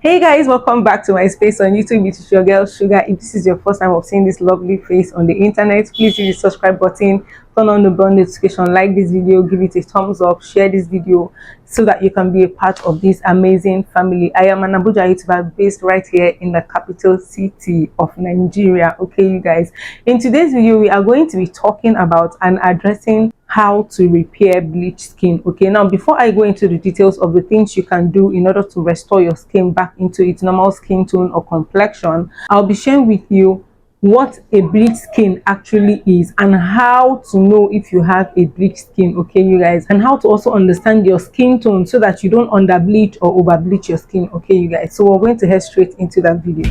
Hey guys, welcome back to my space on YouTube. It's your girl Shuga. If this is your first time of seeing this lovely face on the internet, please hit the subscribe button, turn on the bell notification, like this video, give it a thumbs up, share this video so that you can be a part of this amazing family. I am an Abuja YouTuber based right here in the capital city of Nigeria. Okay, you guys, in today's video we are going to be talking about and addressing how to repair bleached skin. Okay, now before I go into the details of the things you can do in order to restore your skin back into its normal skin tone or complexion, I'll be sharing with you what a bleached skin actually is and how to know if you have a bleached skin. Okay, you guys, and how to also understand your skin tone so that you don't under bleach or over bleach your skin. Okay, you guys, so we're going to head straight into that video.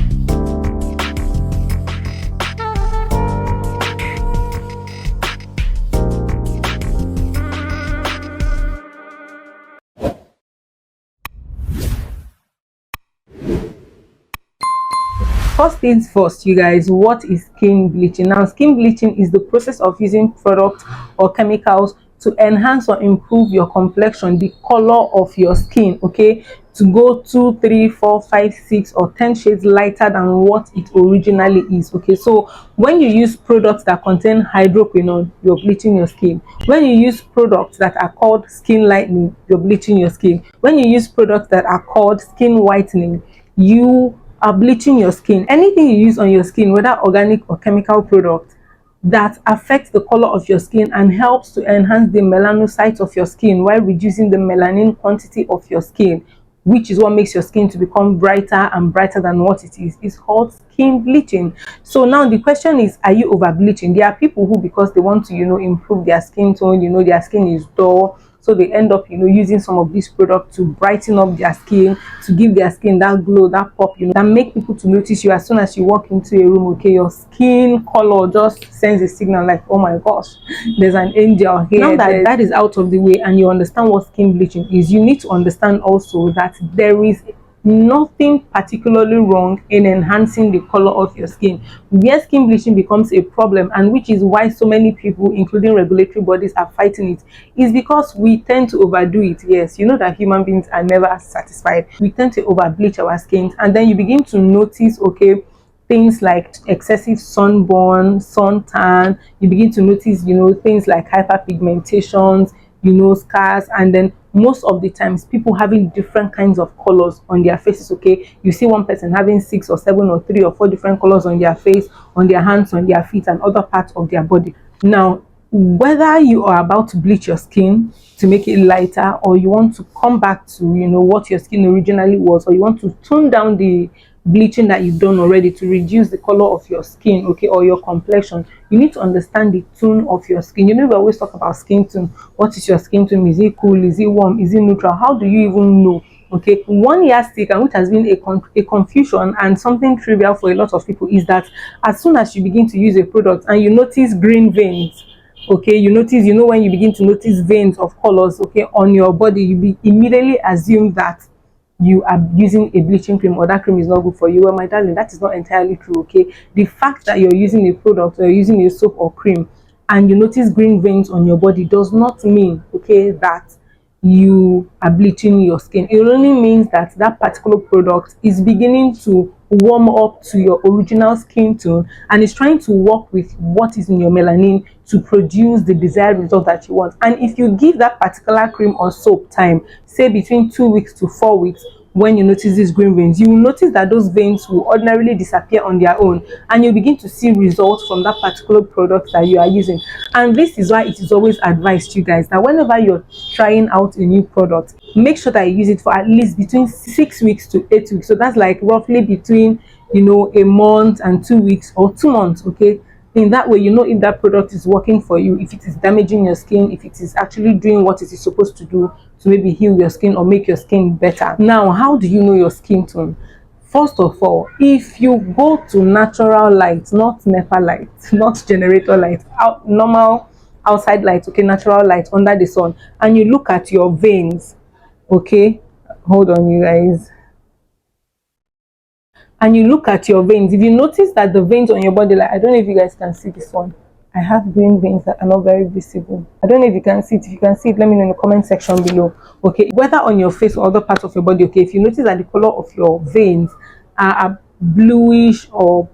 First things first, you guys, what is skin bleaching? Now, skin bleaching is the process of using products or chemicals to enhance or improve your complexion, the color of your skin, okay, to go 2, 3, 4, 5, 6 or 10 shades lighter than what it originally is. Okay, so when you use products that contain hydroquinone, you're bleaching your skin. When you use products that are called skin lightening, you're bleaching your skin. When you use products that are called skin whitening, you are bleaching your skin. Anything you use on your skin, whether organic or chemical product, that affects the color of your skin and helps to enhance the melanocytes of your skin while reducing the melanin quantity of your skin, which is what makes your skin to become brighter and brighter than what it is called skin bleaching. So now the question is, are you over bleaching? There are people who, because they want to improve their skin tone, their skin is dull, so they end up using some of these products to brighten up their skin, to give their skin that glow, that pop, that make people to notice you as soon as you walk into a room. Okay, your skin color just sends a signal like, oh my gosh, there's an angel here. Now that that is out of the way and you understand what skin bleaching is, you need to understand also that there is nothing particularly wrong in enhancing the color of your skin. Where skin bleaching becomes a problem, and which is why so many people, including regulatory bodies, are fighting it, is because we tend to overdo it. Yes, you know that human beings are never satisfied. We tend to over bleach our skins, and then you begin to notice, okay, things like excessive sunburn, suntan. You begin to notice things like hyperpigmentations, scars, and then most of the times people having different kinds of colors on their faces. Okay, you see one person having 6 or 7 or 3 or 4 different colors on their face, on their hands, on their feet, and other parts of their body. Now, whether you are about to bleach your skin to make it lighter, or you want to come back to what your skin originally was, or you want to tone down the bleaching that you've done already to reduce the color of your skin, okay, or your complexion, you need to understand the tone of your skin. We always talk about skin tone. What is your skin tone? Is it cool? Is it warm? Is it neutral? How do you even know? Okay, one yardstick, and which has been a confusion and something trivial for a lot of people, is that as soon as you begin to use a product and you notice green veins, okay, you notice, when you begin to notice veins of colors, okay, on your body, you immediately assume that you are using a bleaching cream, or that cream is not good for you. Well, my darling, that is not entirely true. Okay, the fact that you're using a product or using a soap or cream and you notice green veins on your body does not mean, okay, that you are bleaching your skin. It only means that that particular product is beginning to warm up to your original skin tone and is trying to work with what is in your melanin to produce the desired result that you want. And if you give that particular cream or soap time, say between 2 weeks to 4 weeks, when you notice these green veins, you will notice that those veins will ordinarily disappear on their own, and you begin to see results from that particular product that you are using. And this is why it is always advised, you guys, that whenever you're trying out a new product, make sure that you use it for at least between 6 weeks to 8 weeks. So that's like roughly between a month and 2 weeks, or 2 months. Okay, in that way, if that product is working for you, if it is damaging your skin, if it is actually doing what it is supposed to do to maybe heal your skin or make your skin better. Now, how do you know your skin tone? First of all, if you go to natural light, not NEPA light, not generator light, normal outside light, okay, natural light under the sun, and you look at your veins, okay, hold on, you guys, and you look at your veins, if you notice that the veins on your body, like, I don't know if you guys can see this one, I have green veins that are not very visible. I don't know if you can see it. If you can see it, let me know in the comment section below. Okay, whether on your face or other parts of your body. Okay, if you notice that the color of your veins are bluish or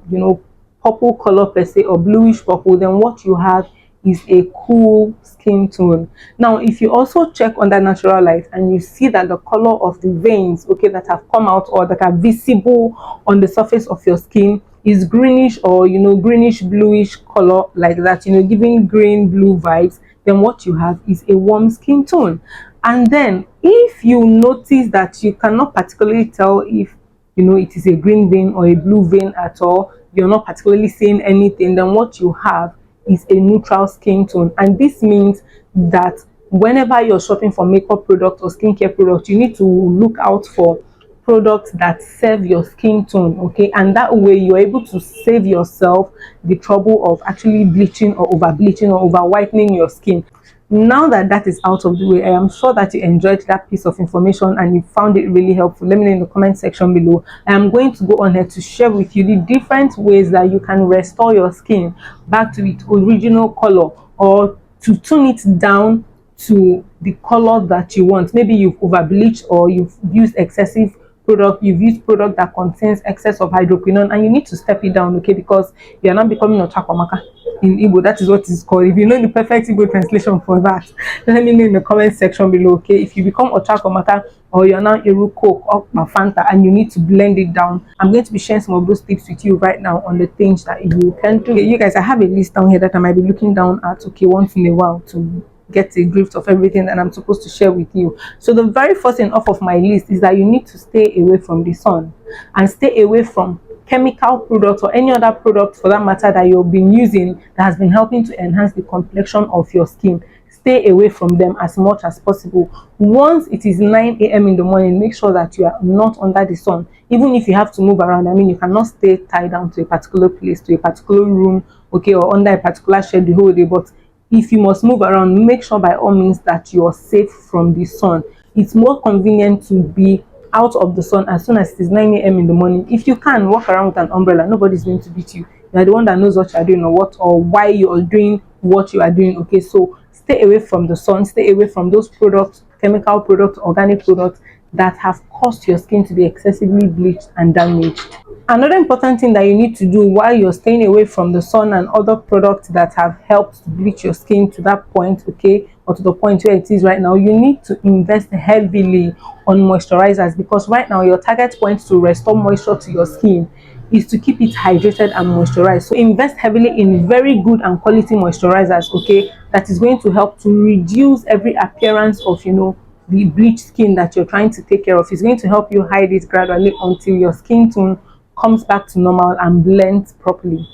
purple color per se, or bluish purple, then what you have is a cool skin tone. Now if you also check under natural light and you see that the color of the veins, okay, that have come out or that are visible on the surface of your skin is greenish, or greenish bluish color like that, giving green blue vibes, then what you have is a warm skin tone. And then if you notice that you cannot particularly tell if it is a green vein or a blue vein at all, you're not particularly seeing anything, then what you have is a neutral skin tone. And this means that whenever you're shopping for makeup product or skincare product, you need to look out for products that serve your skin tone, okay, and that way you're able to save yourself the trouble of actually bleaching or over bleaching or over whitening your skin. Now that that is out of the way, I am sure that you enjoyed that piece of information and you found it really helpful. Let me know in the comment section below. I am going to go on here to share with you the different ways that you can restore your skin back to its original color, or to tone it down to the color that you want. Maybe you've over bleached, or you've used excessive product, you've used product that contains excess of hydroquinone, and you need to step it down, okay, because you're not becoming a chakwamaka in Igbo. That is what it's called. If you know the perfect Igbo translation for that, let me know in the comment section below, okay. If you become ochakomaka, or you're now Eru Coke or Fanta and you need to blend it down, I'm going to be sharing some of those tips with you right now on the things that you can do. Okay, you guys, I have a list down here that I might be looking down at, okay, once in a while to get a drift of everything that I'm supposed to share with you. So the very first thing off of my list is that you need to stay away from the sun, and stay away from chemical products or any other product for that matter that you've been using that has been helping to enhance the complexion of your skin. Stay away from them as much as possible. Once it is 9 a.m. in the morning, make sure that you are not under the sun. Even if you have to move around, I mean, you cannot stay tied down to a particular place, to a particular room, okay, or under a particular shade the whole day. But if you must move around, make sure by all means that you are safe from the sun. It's more convenient to be out of the sun as soon as it is 9 a.m. in the morning. If you can walk around with an umbrella, nobody's going to beat you. You're the one that knows what you're doing, or why you're doing what you are doing, okay. So stay away from the sun, stay away from those products, chemical products, organic products that have caused your skin to be excessively bleached and damaged. Another important thing that you need to do while you're staying away from the sun and other products that have helped to bleach your skin to that point, okay, or to the point where it is right now, you need to invest heavily on moisturizers, because right now your target point to restore moisture to your skin is to keep it hydrated and moisturized. So invest heavily in very good and quality moisturizers, okay, that is going to help to reduce every appearance of the bleached skin that you're trying to take care of. It's going to help you hide it gradually until your skin tone comes back to normal and blends properly.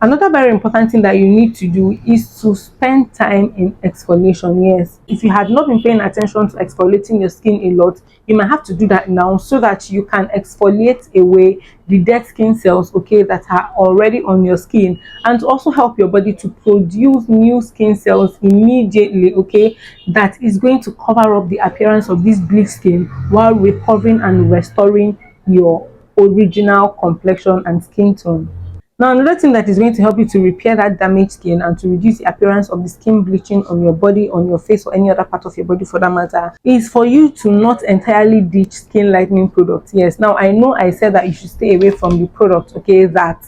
Another very important thing that you need to do is to spend time in exfoliation. Yes, if you had not been paying attention to exfoliating your skin a lot, you might have to do that now, so that you can exfoliate away the dead skin cells, okay, that are already on your skin, and to also help your body to produce new skin cells immediately, okay, that is going to cover up the appearance of this bleached skin while recovering and restoring your original complexion and skin tone. Now, another thing that is going to help you to repair that damaged skin and to reduce the appearance of the skin bleaching on your body, on your face, or any other part of your body for that matter, is for you to not entirely ditch skin lightening products. Yes, now I know I said that you should stay away from the product, okay, that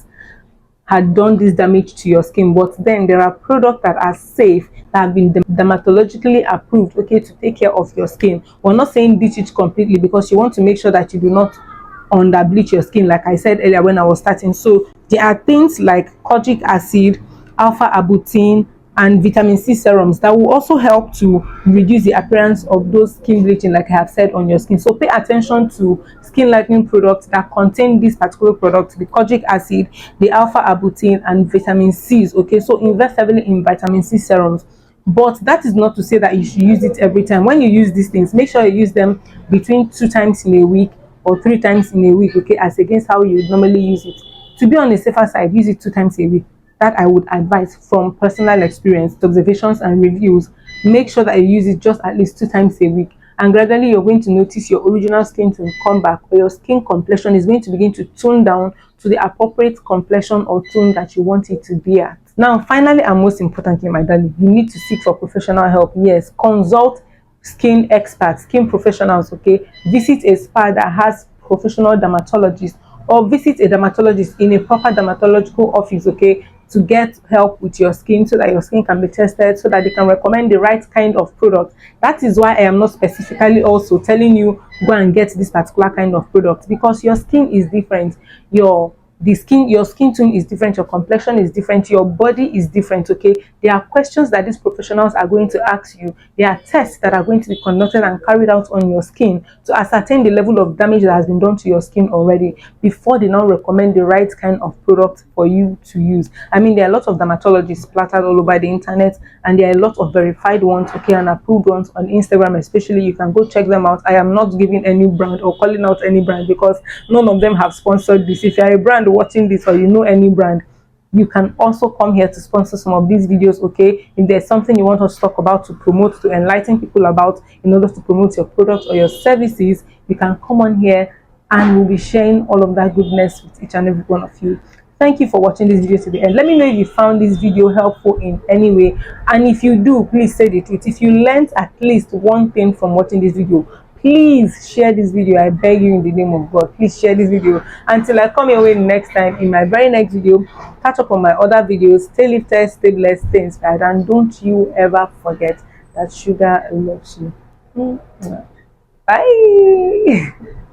had done this damage to your skin, but then there are products that are safe, that have been dermatologically approved, okay, to take care of your skin. We're not saying ditch it completely, because you want to make sure that you do not under bleach your skin, like I said earlier when I was starting. So there are things like kojic acid, alpha arbutin, and vitamin C serums that will also help to reduce the appearance of those skin bleaching, like I have said, on your skin. So pay attention to skin lightening products that contain this particular product, the kojic acid, the alpha arbutin, and vitamin C's, okay. So invest heavily in vitamin C serums, but that is not to say that you should use it every time. When you use these things, make sure you use them between 2 times in a week or 3 times in a week, okay, as against how you would normally use it. To be on the safer side, use it 2 times a week. That I would advise from personal experience, observations, and reviews. Make sure that you use it just at least 2 times a week, and gradually you're going to notice your original skin tone come back, or your skin complexion is going to begin to tone down to the appropriate complexion or tone that you want it to be at. Now, finally and most importantly, my darling, you need to seek for professional help. Yes, consult skin experts, skin professionals. Okay, visit a spa that has professional dermatologists, or visit a dermatologist in a proper dermatological office. Okay, to get help with your skin, so that your skin can be tested, so that they can recommend the right kind of product. That is why I am not specifically also telling you go and get this particular kind of product, because your skin is different. Your skin tone is different, your complexion is different, your body is different. Okay, there are questions that these professionals are going to ask you. There are tests that are going to be conducted and carried out on your skin to ascertain the level of damage that has been done to your skin already, before they now recommend the right kind of product for you to use. I mean, there are a lot of dermatologists splattered all over the internet, and there are a lot of verified ones, okay, and approved ones on Instagram especially. You can go check them out. I am not giving any brand or calling out any brand, because none of them have sponsored this. If you are a brand watching this, or you know any brand, you can also come here to sponsor some of these videos. Okay, if there's something you want us to talk about, to promote, to enlighten people about, in order to promote your products or your services, you can come on here, and we'll be sharing all of that goodness with each and every one of you. Thank you for watching this video to the end. Let me know if you found this video helpful in any way, and if you do, please say the truth. If you learned at least one thing from watching this video, please share this video. I beg you in the name of God, please share this video. Until I come your way next time in my very next video, catch up on my other videos. Stay lifted, stay blessed, stay inspired, and don't you ever forget that Shuga loves you. Bye.